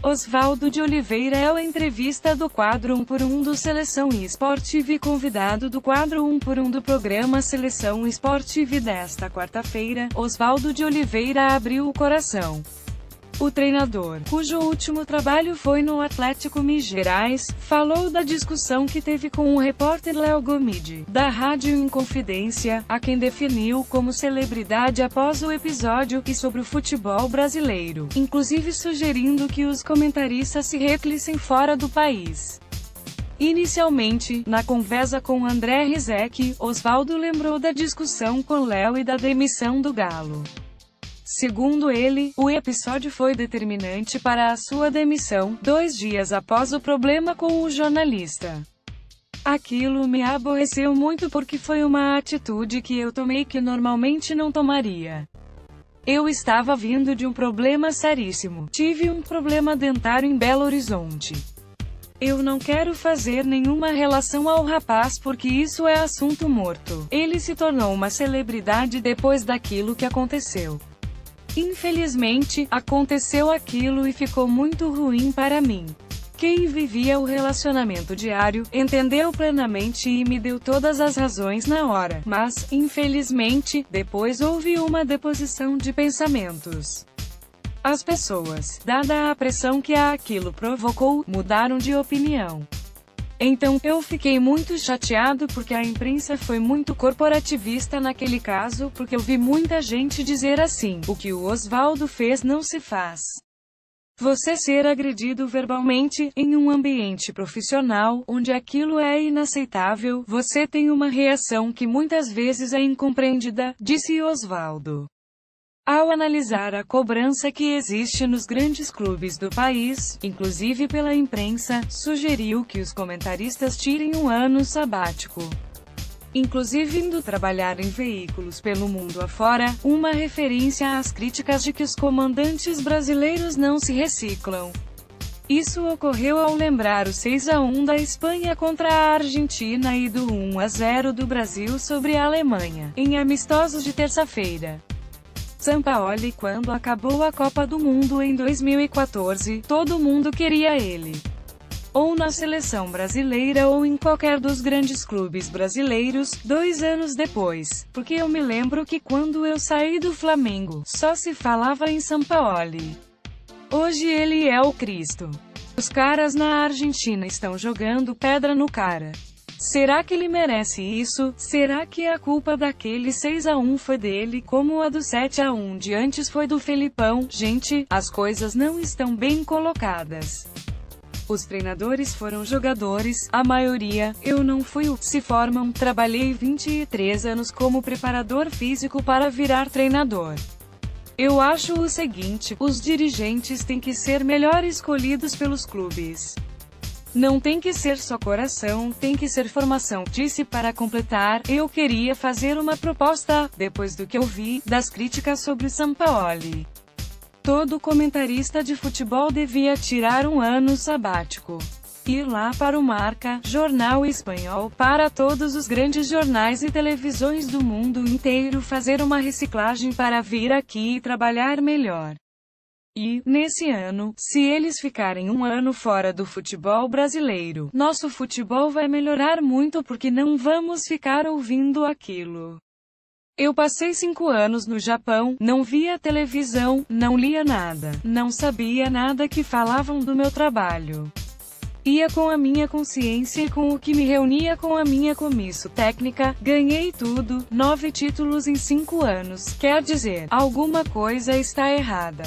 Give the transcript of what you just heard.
Oswaldo de Oliveira é o entrevista do quadro 1 por 1 do Seleção Esportiva e convidado do quadro 1 por 1 do programa Seleção Esportiva desta quarta-feira. Oswaldo de Oliveira abriu o coração. O treinador, cujo último trabalho foi no Atlético Minas Gerais, falou da discussão que teve com o repórter Léo Gomide, da Rádio Inconfidência, a quem definiu como celebridade após o episódio, e sobre o futebol brasileiro, inclusive sugerindo que os comentaristas se recolhessem fora do país. Inicialmente, na conversa com André Rizek, Oswaldo lembrou da discussão com Léo e da demissão do Galo. Segundo ele, o episódio foi determinante para a sua demissão, 2 dias após o problema com o jornalista. Aquilo me aborreceu muito porque foi uma atitude que eu tomei que normalmente não tomaria. Eu estava vindo de um problema seríssimo. Tive um problema dentário em Belo Horizonte. Eu não quero fazer nenhuma relação ao rapaz porque isso é assunto morto. Ele se tornou uma celebridade depois daquilo que aconteceu. Infelizmente, aconteceu aquilo e ficou muito ruim para mim. Quem vivia o relacionamento diário, entendeu plenamente e me deu todas as razões na hora, mas, infelizmente, depois houve uma deposição de pensamentos. As pessoas, dada a pressão que aquilo provocou, mudaram de opinião. Então, eu fiquei muito chateado porque a imprensa foi muito corporativista naquele caso, porque eu vi muita gente dizer assim: o que o Oswaldo fez não se faz. Você ser agredido verbalmente, em um ambiente profissional, onde aquilo é inaceitável, você tem uma reação que muitas vezes é incompreendida, disse Oswaldo. Ao analisar a cobrança que existe nos grandes clubes do país, inclusive pela imprensa, sugeriu que os comentaristas tirem um ano sabático. Inclusive indo trabalhar em veículos pelo mundo afora, uma referência às críticas de que os comandantes brasileiros não se reciclam. Isso ocorreu ao lembrar o 6-1 da Espanha contra a Argentina e do 1-0 do Brasil sobre a Alemanha, em amistosos de terça-feira. Sampaoli, quando acabou a Copa do Mundo em 2014, todo mundo queria ele. Ou na seleção brasileira ou em qualquer dos grandes clubes brasileiros, 2 anos depois. Porque eu me lembro que quando eu saí do Flamengo, só se falava em Sampaoli. Hoje ele é o Cristo. Os caras na Argentina estão jogando pedra no cara. Será que ele merece isso? Será que a culpa daquele 6-1 foi dele, como a do 7-1 de antes foi do Felipão? Gente, as coisas não estão bem colocadas. Os treinadores foram jogadores, a maioria, eu não fui se formam, trabalhei 23 anos como preparador físico para virar treinador. Eu acho o seguinte, os dirigentes têm que ser melhor escolhidos pelos clubes. Não tem que ser só coração, tem que ser formação. Disse para completar, eu queria fazer uma proposta, depois do que eu vi, das críticas sobre o Sampaoli. Todo comentarista de futebol devia tirar um ano sabático. Ir lá para o Marca, jornal espanhol, para todos os grandes jornais e televisões do mundo inteiro fazer uma reciclagem para vir aqui e trabalhar melhor. E, nesse ano, se eles ficarem um ano fora do futebol brasileiro, nosso futebol vai melhorar muito porque não vamos ficar ouvindo aquilo. Eu passei 5 anos no Japão, não via televisão, não lia nada, não sabia nada que falavam do meu trabalho. Ia com a minha consciência e com o que me reunia com a minha comissão técnica, ganhei tudo, 9 títulos em 5 anos, quer dizer, alguma coisa está errada.